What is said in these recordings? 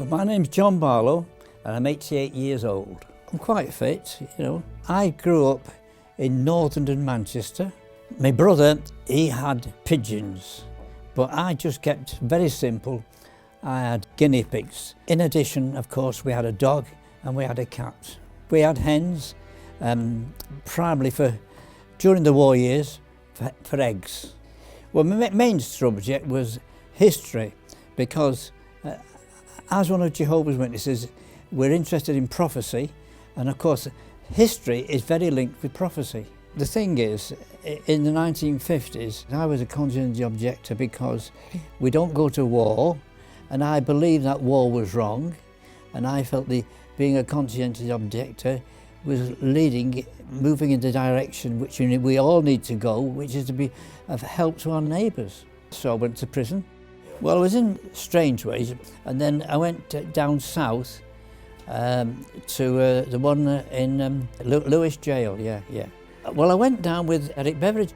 Well, my name's John Barlow and I'm 88 years old. I'm quite fit, you know. I grew up in Northern Manchester. My brother, he had pigeons, but I just kept very simple. I had guinea pigs. In addition, of course, we had a dog and we had a cat. We had hens, primarily during the war years, for eggs. Well, my main subject was history, because as one of Jehovah's Witnesses, we're interested in prophecy, and of course, history is very linked with prophecy. The thing is, in the 1950s, I was a conscientious objector because we don't go to war, and I believed that war was wrong, and I felt being a conscientious objector was moving in the direction which we all need to go, which is to be of help to our neighbours. So I went to prison. Well, I was in Strangeways, and then I went down south to the one in Lewis Jail, yeah. Well, I went down with Eric Beveridge,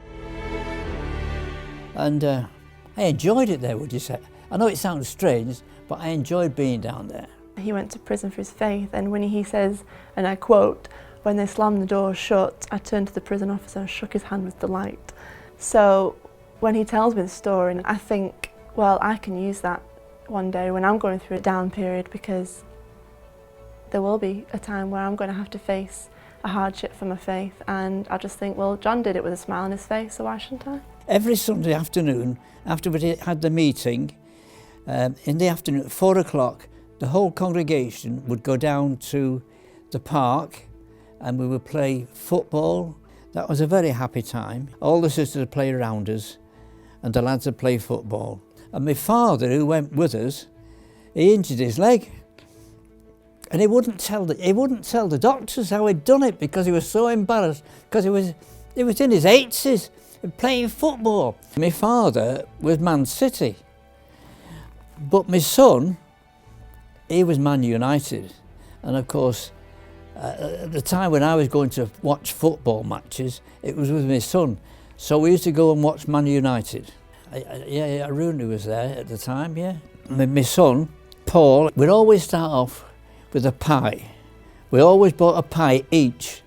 and I enjoyed it there, would you say? I know it sounds strange, but I enjoyed being down there. He went to prison for his faith, and when he says, and I quote, "When they slammed the door shut, I turned to the prison officer and shook his hand with delight." So when he tells me the story, I think, well, I can use that one day when I'm going through a down period, because there will be a time where I'm going to have to face a hardship for my faith, and I just think, well, John did it with a smile on his face, so why shouldn't I? Every Sunday afternoon, after we had the meeting, in the afternoon at 4 o'clock, the whole congregation would go down to the park and we would play football. That was a very happy time. All the sisters would play around us and the lads would play football. And my father, who went with us, he injured his leg. And he wouldn't tell the doctors how he'd done it, because he was so embarrassed, because he was in his 80s playing football. My father was Man City, but my son, he was Man United. And of course, at the time when I was going to watch football matches, it was with my son. So we used to go and watch Man United. Rooney was there at the time, yeah. My son, Paul, we'd always start off with a pie. We always bought a pie each,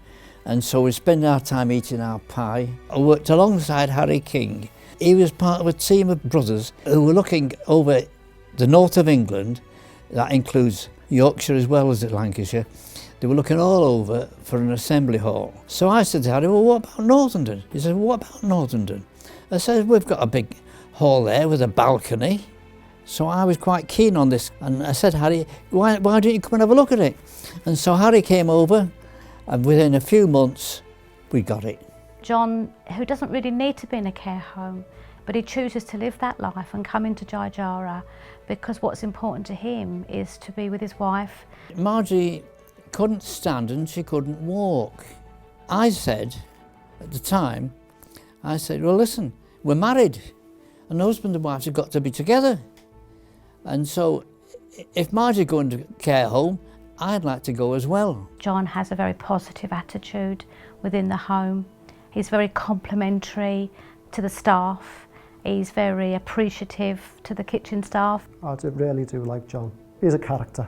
and so we'd spend our time eating our pie. I worked alongside Harry King. He was part of a team of brothers who were looking over the north of England. That includes Yorkshire as well as Lancashire. They were looking all over for an assembly hall. So I said to Harry, well, what about Northern? He said, well, what about Northern? I said, we've got a big hall there with a balcony. So I was quite keen on this, and I said, Harry, why don't you come and have a look at it? And so Harry came over, and within a few months, we got it. John, who doesn't really need to be in a care home, but he chooses to live that life and come into Jah-Jireh, because what's important to him is to be with his wife. Margie couldn't stand and she couldn't walk. I said, at the time, well, listen, we're married, and husband and wife have got to be together. And so, if Margie's going to care home, I'd like to go as well. John has a very positive attitude within the home. He's very complimentary to the staff. He's very appreciative to the kitchen staff. I really do like John. He's a character.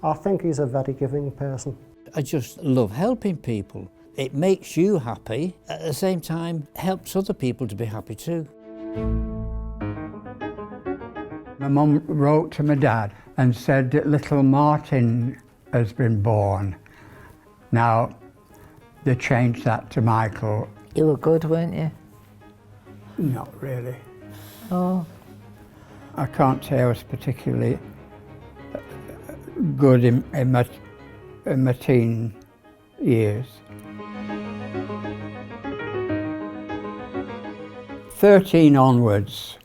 I think he's a very giving person. I just love helping people. It makes you happy, at the same time helps other people to be happy too. My mum wrote to my dad and said that little Martin has been born. Now, they changed that to Michael. You were good, weren't you? Not really. Oh. I can't say I was particularly good in my teen years. 13 onwards,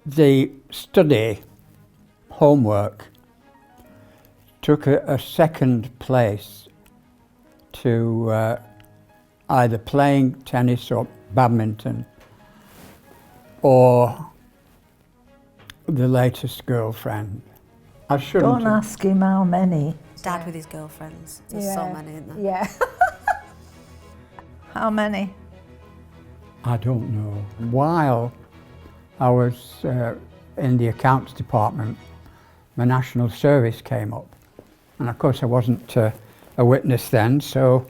the study, homework, took a second place to either playing tennis or badminton or the latest girlfriend. I shouldn't. Don't ask him how many. Dad with his girlfriends. There's so many, isn't there? Yeah. How many? I don't know. While I was in the accounts department, my national service came up. And of course I wasn't a witness then, so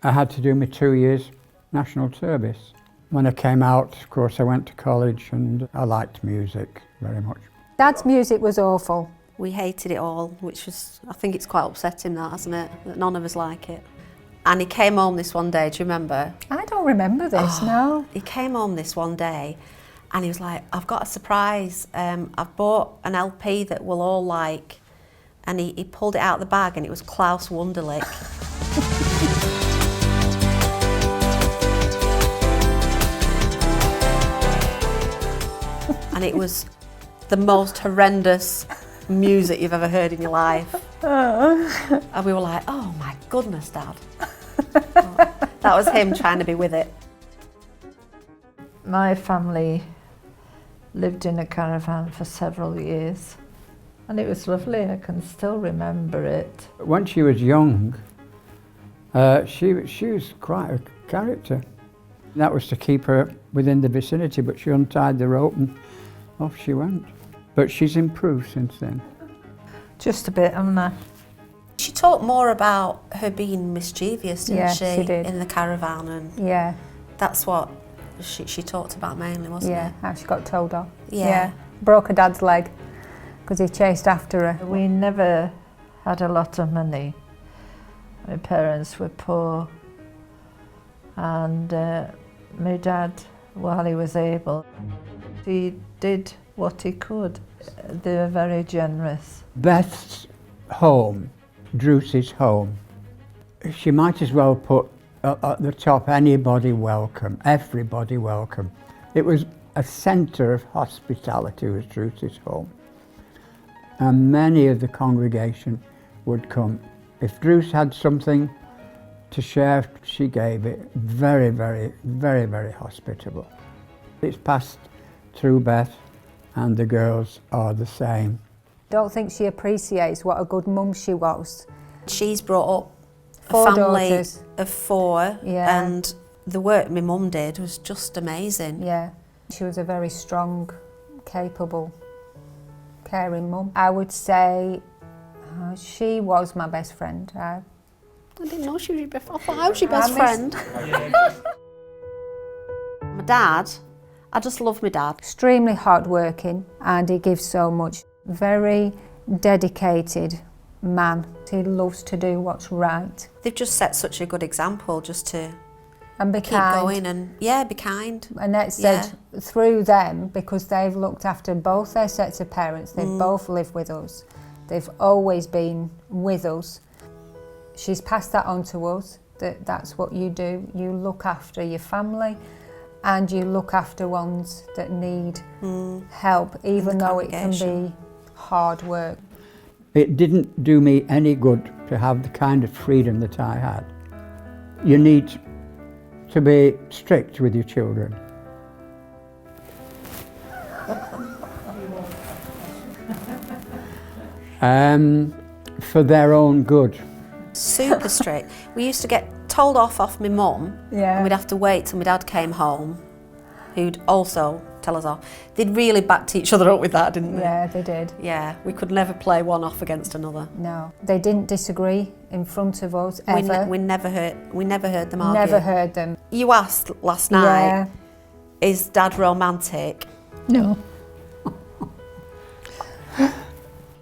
I had to do my 2 years national service. When I came out, of course, I went to college and I liked music very much. Dad's music was awful. We hated it all, which was, I think it's quite upsetting that, hasn't it? That none of us like it. And he came home this one day, do you remember? I don't remember this, no. He came home this one day and he was like, I've got a surprise. I've bought an LP that we'll all like. And he pulled it out of the bag and it was Klaus Wunderlich. And it was the most horrendous music you've ever heard in your life. And we were like, oh my goodness, Dad. That was him trying to be with it. My family lived in a caravan for several years and it was lovely. I can still remember it. When she was young, she was quite a character. That was to keep her within the vicinity, but she untied the rope and off she went. But she's improved since then. Just a bit, haven't I? She talked more about her being mischievous, didn't Yeah, she? she did. In the caravan, and Yeah, that's what she talked about mainly, wasn't yeah, it? how she got told off. Yeah. Broke her dad's leg because he chased after her. We never had a lot of money. My parents were poor and my dad, while he was able, he did what he could. They were very generous. Beth's home, Druce's home, she might as well put at the top, anybody welcome, everybody welcome. It was a centre of hospitality, was Druce's home. And many of the congregation would come. If Druce had something to share, she gave it. Very, very, very, very hospitable. It's passed through Beth, and the girls are the same. Don't think she appreciates what a good mum she was. She's brought up a 4 family daughters. of 4, Yeah. and the work my mum did was just amazing. Yeah, she was a very strong, capable, caring mum. I would say she was my best friend. I didn't know she was your best friend. I thought I was your best I friend. My dad, I just love my dad. Extremely hardworking, and he gives so much. Very dedicated man. He loves to do what's right. They've just set such a good example just to And be keep kind. going and, yeah, be kind. Annette said through them, because they've looked after both their sets of parents, they've both lived with us, they've always been with us. She's passed that on to us, that's what you do. You look after your family and you look after ones that need help, even though it can be hard work. It didn't do me any good to have the kind of freedom that I had. You need to be strict with your children. For their own good. Super strict. We used to get told off my mum, and we'd have to wait till my dad came home, who'd also tell us off. They'd really backed each other up with that, didn't they? Yeah, they did. Yeah, we could never play one off against another. No, they didn't disagree in front of us ever. We never heard them argue. Never heard them. You asked last night, is Dad romantic? No.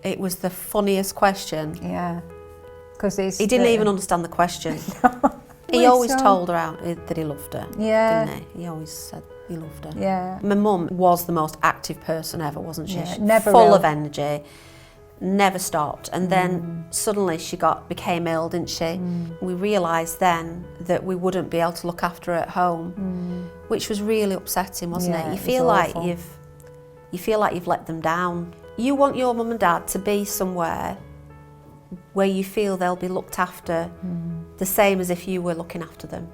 It was the funniest question. Yeah, because he didn't even understand the question. He Well, always so- told her out that he loved her. Yeah. Didn't he? He always said he loved her. Yeah. My mum was the most active person ever, wasn't she? Yeah, She- never full ill. of energy, never stopped. And then suddenly she became ill, didn't she? We realised then that we wouldn't be able to look after her at home, which was really upsetting, wasn't Yeah, it? You it was feel like awful. you feel like you've let them down. You want your mum and dad to be somewhere where you feel they'll be looked after the same as if you were looking after them.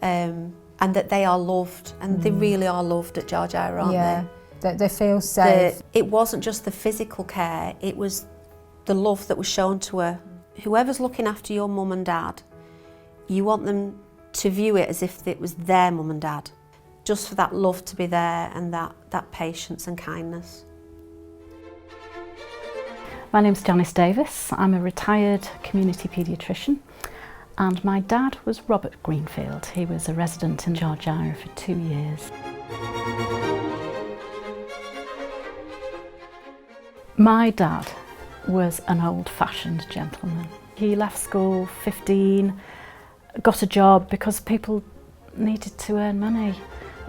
And that they are loved, and they really are loved at Jah-Jireh, aren't Yeah, they? that they feel safe. It wasn't just the physical care, it was the love that was shown to her. Whoever's looking after your mum and dad, you want them to view it as if it was their mum and dad, just for that love to be there and that patience and kindness. My name's Janice Davis. I'm a retired community paediatrician, and my dad was Robert Greenfield. He was a resident in Jah-Jireh for 2 years. My dad was an old-fashioned gentleman. He left school 15, got a job because people needed to earn money.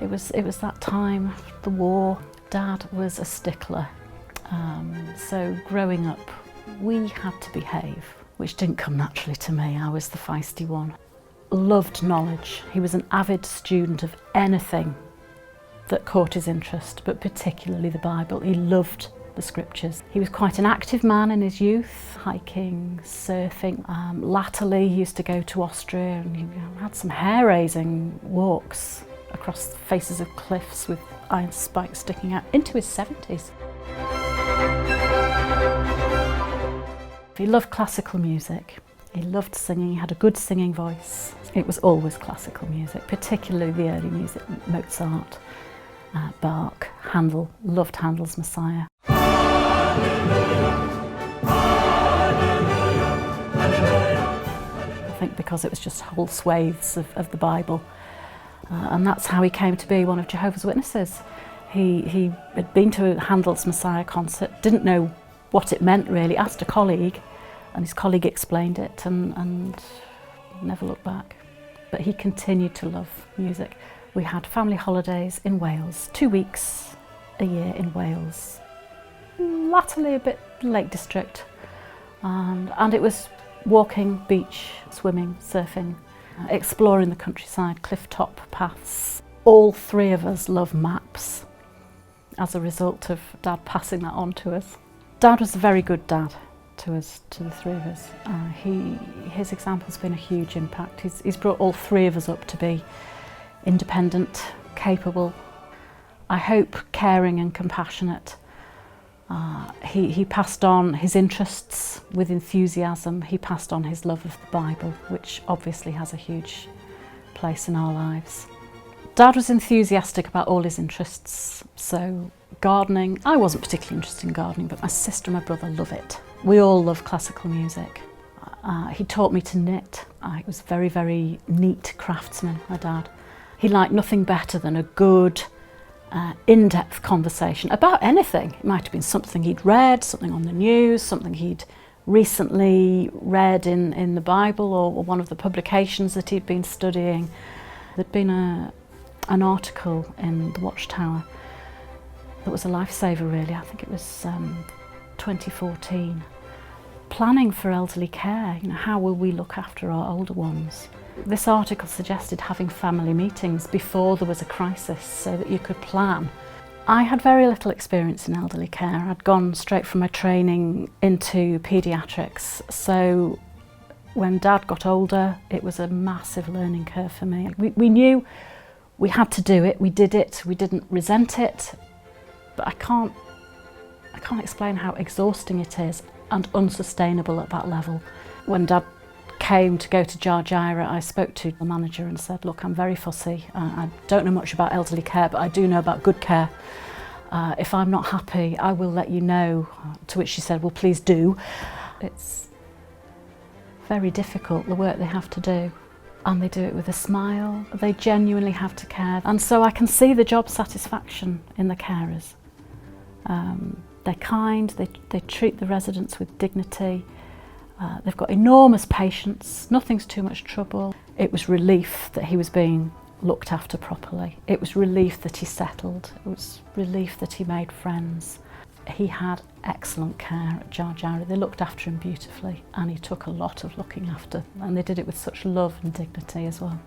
It was that time after the war. Dad was a stickler. So growing up, we had to behave, which didn't come naturally to me. I was the feisty one. Loved knowledge. He was an avid student of anything that caught his interest, but particularly the Bible. He loved the scriptures. He was quite an active man in his youth, hiking, surfing. Latterly, he used to go to Austria and he had some hair-raising walks across the faces of cliffs with iron spikes sticking out into his 70s. He loved classical music. He loved singing. He had a good singing voice. It was always classical music, particularly the early music, Mozart, Bach, Handel. Loved Handel's Messiah. I think because it was just whole swathes of the Bible. And that's how he came to be one of Jehovah's Witnesses. He had been to a Handel's Messiah concert, didn't know what it meant really, asked a colleague, and his colleague explained it and never looked back. But he continued to love music. We had family holidays in Wales, 2 weeks a year in Wales, latterly a bit Lake District, and it was walking, beach, swimming, surfing, exploring the countryside, cliff top paths. All three of us love maps as a result of Dad passing that on to us. Dad was a very good dad to us, to the three of us. His example's been a huge impact. He's brought all three of us up to be independent, capable, I hope caring and compassionate. He passed on his interests with enthusiasm. He passed on his love of the Bible, which obviously has a huge place in our lives. Dad was enthusiastic about all his interests, so gardening. I wasn't particularly interested in gardening, but my sister and my brother love it. We all love classical music. He taught me to knit. He was a very, very neat craftsman, my dad. He liked nothing better than a good, in-depth conversation about anything. It might have been something he'd read, something on the news, something he'd recently read in the Bible or one of the publications that he'd been studying. There'd been an article in the Watchtower that was a lifesaver really. I think it was 2014. Planning for elderly care, how will we look after our older ones? This article suggested having family meetings before there was a crisis so that you could plan. I had very little experience in elderly care. I'd gone straight from my training into paediatrics, so when Dad got older it was a massive learning curve for me. We knew we had to do it, we did it, we didn't resent it, but I can't explain how exhausting it is and unsustainable at that level. When Dad came to go to Jah-Jireh, I spoke to the manager and said, look, I'm very fussy. I don't know much about elderly care, but I do know about good care. If I'm not happy, I will let you know. To which she said, well, please do. It's very difficult, the work they have to do. And they do it with a smile. They genuinely have to care. And so I can see the job satisfaction in the carers. They're kind, they treat the residents with dignity. They've got enormous patience, nothing's too much trouble. It was relief that he was being looked after properly. It was relief that he settled. It was relief that he made friends. He had excellent care at Jah-Jireh. They looked after him beautifully and he took a lot of looking after, and they did it with such love and dignity as well.